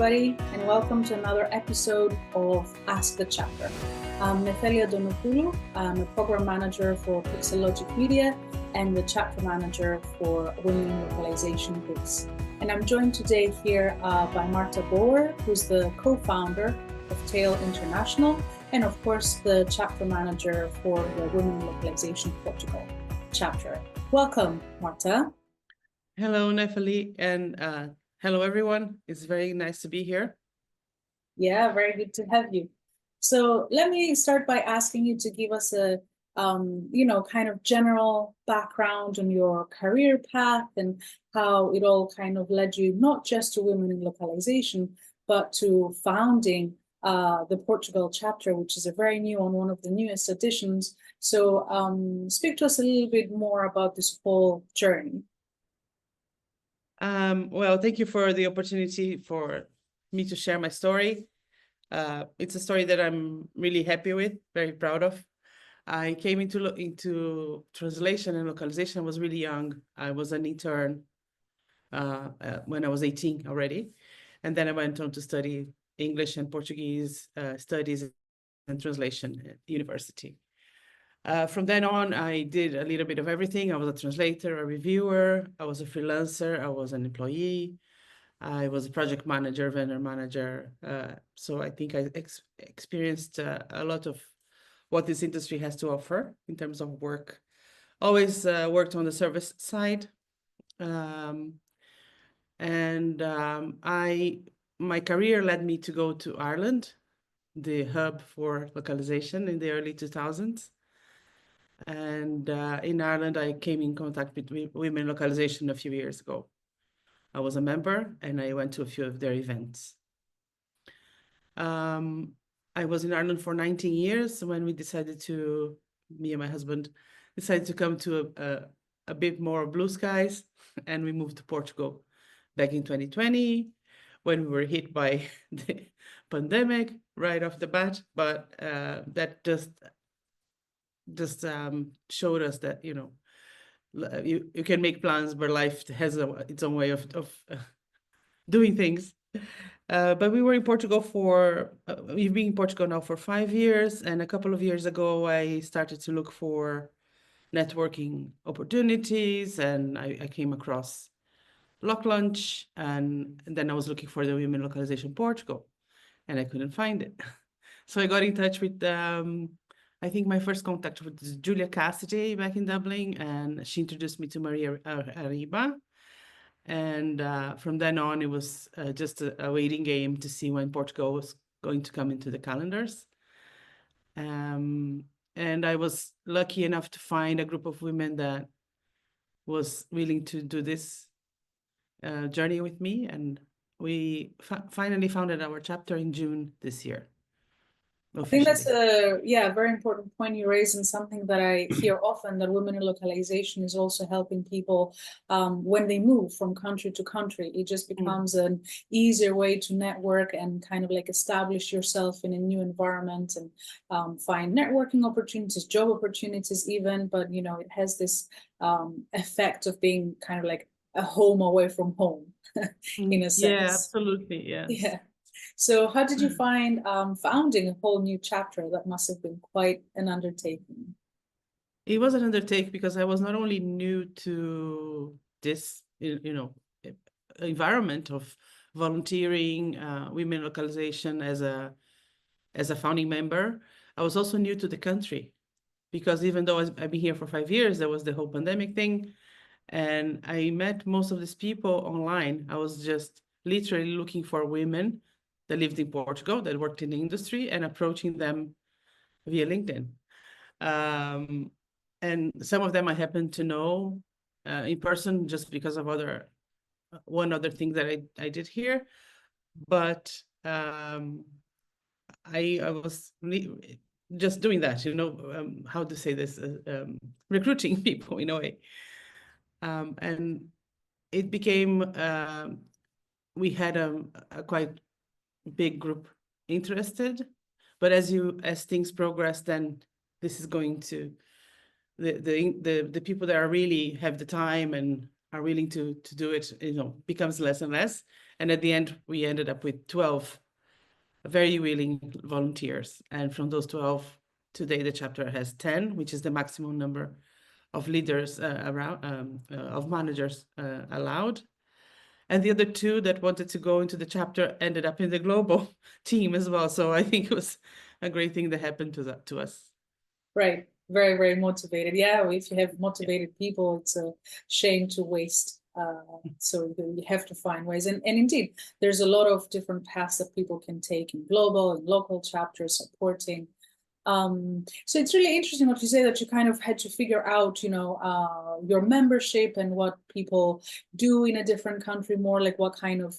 everybody, and welcome to another episode of Ask the Chapter. I'm Nefeli. I'm a program manager for Pixelogic Media and the chapter manager for Women in Localization Greece. And I'm joined today here by Marta Boer, who's the co-founder of Tail International, and of course the chapter manager for the Women in Localization Portugal chapter. Welcome, Marta. Hello, Nefeli, and hello, everyone. It's very nice to be here. Yeah, very good to have you. So let me start by asking you to give us a, kind of general background on your career path and how it all kind of led you not just to Women in Localization, but to founding the Portugal chapter, which is a very new one of the newest additions. So speak to us a little bit more about this whole journey. Well, thank you for the opportunity for me to share my story. It's a story that I'm really happy with, very proud of. I came into translation and localization. I was really young. I was an intern when I was 18 already. And then I went on to study English and Portuguese studies and translation at university. From then on, I did a little bit of everything. I was a translator, a reviewer, I was a freelancer, I was an employee, I was a project manager, vendor manager. So I think I experienced a lot of what this industry has to offer in terms of work. Always worked on the service side. My career led me to go to Ireland, the hub for localization in the early 2000s. And in Ireland, I came in contact with Women Localization a few years ago. I was a member and I went to a few of their events. I was in Ireland for 19 years when me and my husband decided to come to a bit more blue skies, and we moved to Portugal back in 2020 when we were hit by the pandemic right off the bat. But that just showed us that, you can make plans, but life has its own way of doing things. But we were in Portugal we've been in Portugal now for 5 years. And a couple of years ago, I started to look for networking opportunities, and I came across Localunch, and then I was looking for the Women Localization Portugal, and I couldn't find it. So I got in touch with I think my first contact was Julia Cassidy back in Dublin, and she introduced me to Maria Arriba. And from then on, it was just a waiting game to see when Portugal was going to come into the calendars. And I was lucky enough to find a group of women that was willing to do this journey with me. And we finally founded our chapter in June this year. I think that's a very important point you raise, and something that I hear often, that Women in Localization is also helping people when they move from country to country. It just becomes an easier way to network and kind of like establish yourself in a new environment and find networking opportunities, job opportunities even, but it has this effect of being kind of like a home away from home in a sense. Yeah, absolutely. Yes. Yeah. So how did you find founding a whole new chapter? That must have been quite an undertaking. It was an undertaking because I was not only new to this, environment of volunteering, women localization as a founding member. I was also new to the country, because even though I've been here for 5 years, there was the whole pandemic thing, and I met most of these people online. I was just literally looking for women that lived in Portugal, that worked in the industry, and approaching them via LinkedIn. And some of them I happen to know in person just because of one other thing that I did here. But I was just doing that, how to say this, recruiting people in a way. And it became, we had a quite big group interested, but as things progress, then this is going to the people that are really have the time and are willing to do it, becomes less and less. And at the end, we ended up with 12 very willing volunteers. And from those 12, today the chapter has 10, which is the maximum number of leaders of managers allowed. And the other two that wanted to go into the chapter ended up in the global team as well. So I think it was a great thing that happened to us. Right. Very, very motivated. Yeah, if you have motivated people, it's a shame to waste. So you have to find ways. And indeed, there's a lot of different paths that people can take in global and local chapters supporting. So it's really interesting what you say, that you kind of had to figure out, your membership and what people do in a different country, more like what kind of,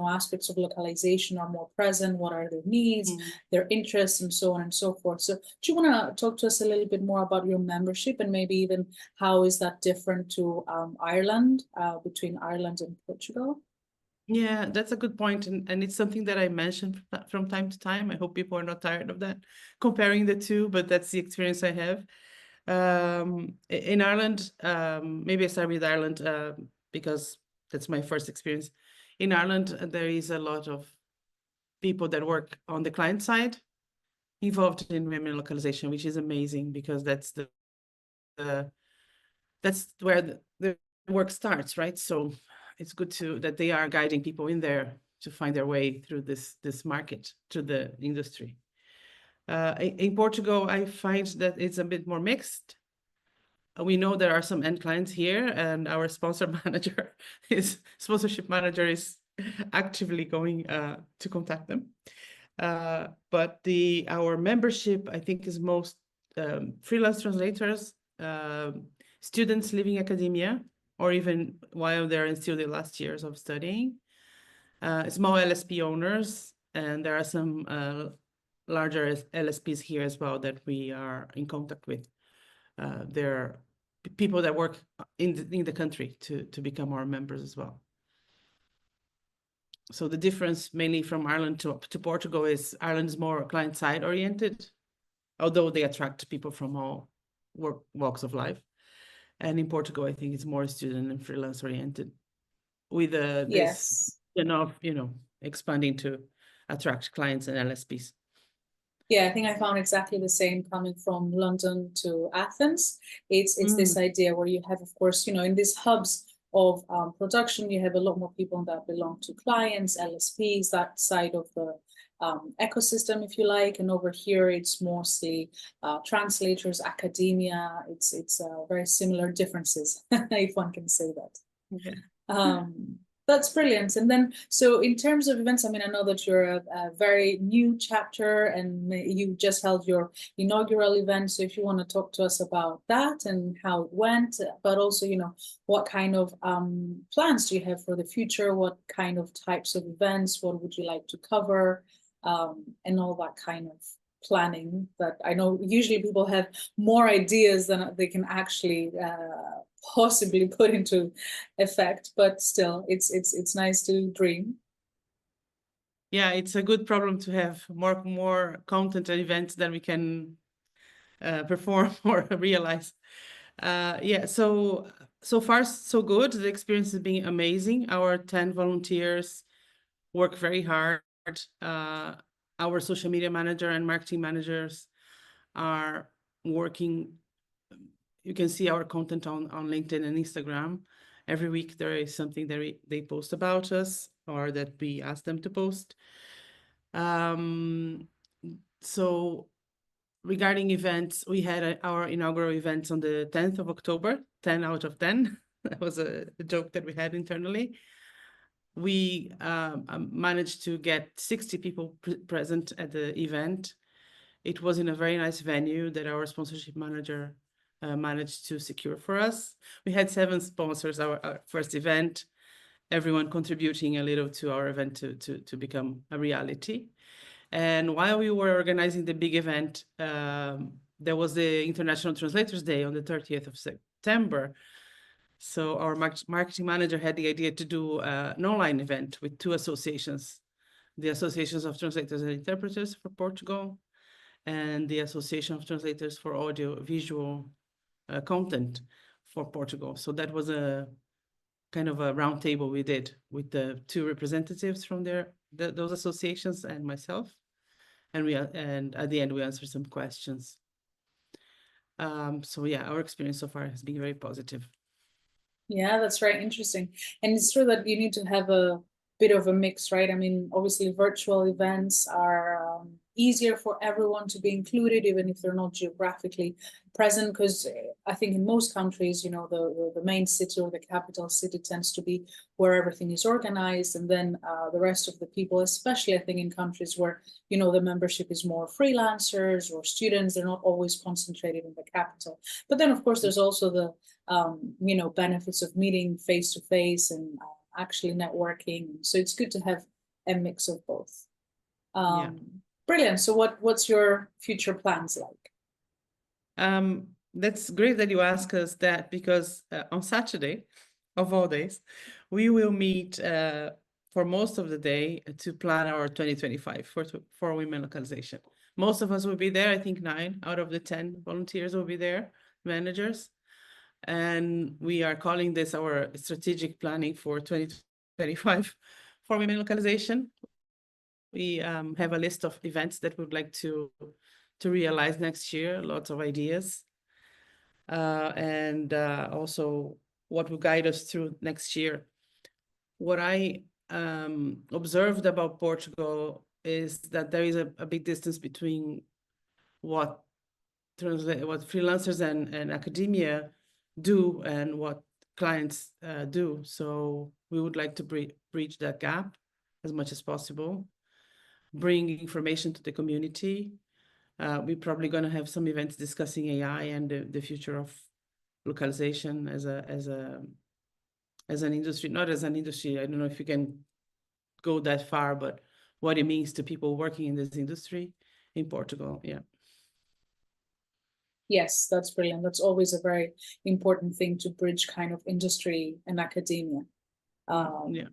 aspects of localization are more present, what are their needs, their interests, and so on and so forth. So do you want to talk to us a little bit more about your membership, and maybe even how is that different to Ireland, between Ireland and Portugal? Yeah, that's a good point. And it's something that I mentioned from time to time. I hope people are not tired of that, comparing the two, but that's the experience I have. In Ireland, maybe I start with Ireland because that's my first experience. In Ireland, there is a lot of people that work on the client side involved in women localization, which is amazing, because that's where the work starts, right? So it's good that they are guiding people in there to find their way through this market, to the industry. In Portugal, I find that it's a bit more mixed. We know there are some end clients here, and our sponsorship manager is actively going to contact them. But our membership, I think, is most freelance translators, students leaving academia, or even while they're still the last years of studying, small LSP owners, and there are some larger LSPs here as well that we are in contact with. There are people that work in the country to become our members as well. So the difference mainly from Ireland to Portugal is Ireland is more client-side oriented, although they attract people from all walks of life. And in Portugal, I think it's more student and freelance oriented, with this of expanding to attract clients and LSPs. Yeah, I think I found exactly the same coming from London to Athens. It's this idea where you have, of course, in these hubs of production, you have a lot more people that belong to clients, LSPs, that side of the ecosystem, if you like. And over here, it's mostly translators, academia. It's very similar differences, if one can say that. Okay. That's brilliant. And then, so in terms of events, I mean, I know that you're a very new chapter and you just held your inaugural event. So if you want to talk to us about that and how it went, but also, what kind of plans do you have for the future? What kind of types of events? What would you like to cover? And all that kind of planning that I know usually people have more ideas than they can actually possibly put into effect, but still it's nice to dream. Yeah, it's a good problem to have more content and events than we can perform or realize. Yeah, so far so good. The experience has been amazing. Our 10 volunteers work very hard. Our social media manager and marketing managers are working. You can see our content on LinkedIn and Instagram. Every week there is something that they post about us or that we ask them to post. So regarding events, we had our inaugural events on the 10th of October, 10 out of 10. That was a joke that we had internally. We managed to get 60 people present at the event. It was in a very nice venue that our sponsorship manager managed to secure for us. We had 7 sponsors, our first event, everyone contributing a little to our event to become a reality. And while we were organizing the big event, there was the International Translators Day on the 30th of September. So our marketing manager had the idea to do an online event with 2 associations, the Associations of Translators and Interpreters for Portugal and the Association of Translators for Audio Visual Content for Portugal. So that was a kind of a roundtable we did with the two representatives from those associations and myself, and at the end we answered some questions. So yeah, our experience so far has been very positive. Yeah, that's very interesting. And it's true that you need to have a bit of a mix, right? I mean, obviously virtual events are easier for everyone to be included, even if they're not geographically present, because I think in most countries, you know, the main city or the capital city tends to be where everything is organized. And then the rest of the people, especially I think in countries where, you know, the membership is more freelancers or students, they're not always concentrated in the capital. But then, of course, there's also the you know, benefits of meeting face to face and actually networking. So it's good to have a mix of both. Yeah. Brilliant. So what's your future plans like? That's great that you ask us that, because on Saturday, of all days, we will meet for most of the day to plan our 2025 for women localization. Most of us will be there. I think 9 out of the 10 volunteers will be there, managers. And we are calling this our strategic planning for 2025 for women localization. We have a list of events that we'd like to realize next year, lots of ideas. And also what will guide us through next year. What I observed about Portugal is that there is a big distance between what freelancers and academia do and what clients do. So we would like to bridge that gap as much as possible, bring information to the community. We're probably going to have some events discussing AI and the future of localization as an industry, not as an industry. I don't know if you can go that far, but what it means to people working in this industry in Portugal. Yeah. Yes, that's brilliant. That's always a very important thing to bridge kind of industry and academia. Yeah.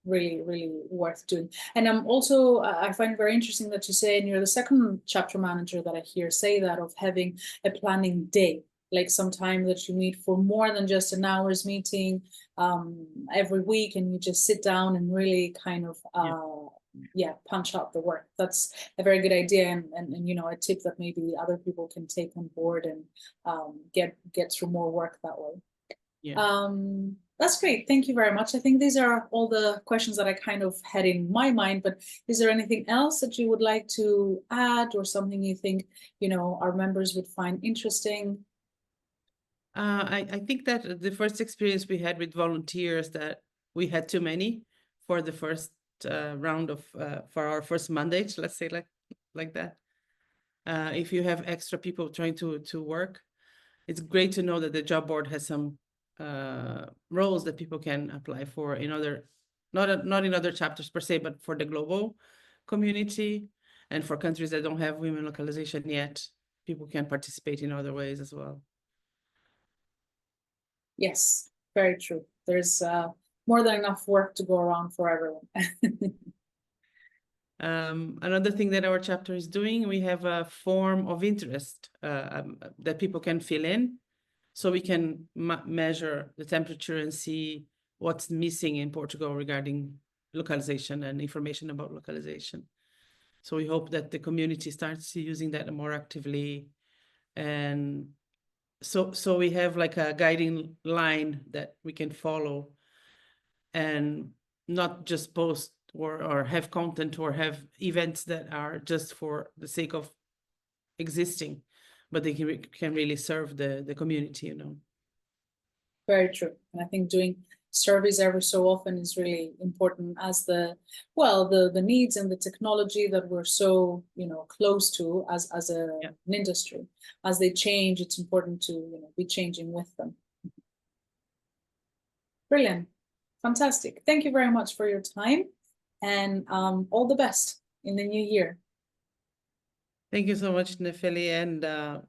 Really, really worth doing. And I'm also, I find it very interesting that you say, and you're the second chapter manager that I hear say that, of having a planning day, like some time that you meet for more than just an hour's meeting every week, and you just sit down and really kind of punch out the work. That's a very good idea, and you know, a tip that maybe other people can take on board and get through more work that way. Yeah. That's great. Thank you very much. I think these are all the questions that I kind of had in my mind, but is there anything else that you would like to add, or something you think, you know, our members would find interesting? I think that the first experience we had with volunteers, that we had too many for the first round of for our first mandate, let's say like that. If you have extra people trying to work, it's great to know that the job board has some roles that people can apply for in other, not in other chapters per se, but for the global community, and for countries that don't have women localization yet, people can participate in other ways as well. Yes, very true. There's more than enough work to go around for everyone. Another thing that our chapter is doing, we have a form of interest that people can fill in, so we can measure the temperature and see what's missing in Portugal regarding localization and information about localization. So we hope that the community starts using that more actively, and so we have like a guiding line that we can follow, and not just post or have content or have events that are just for the sake of existing, but they can really serve the community, you know. Very true. And I think doing surveys every so often is really important, as the needs and the technology that we're so, you know, close to as an industry, as they change, it's important to, you know, be changing with them. Brilliant. Fantastic. Thank you very much for your time, and all the best in the new year. Thank you so much, Nefeli, and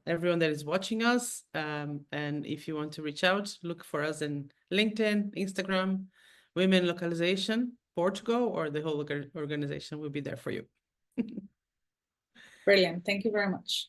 everyone that is watching us. And if you want to reach out, look for us in LinkedIn, Instagram, Women Localization, Portugal, or the whole organization will be there for you. Brilliant. Thank you very much.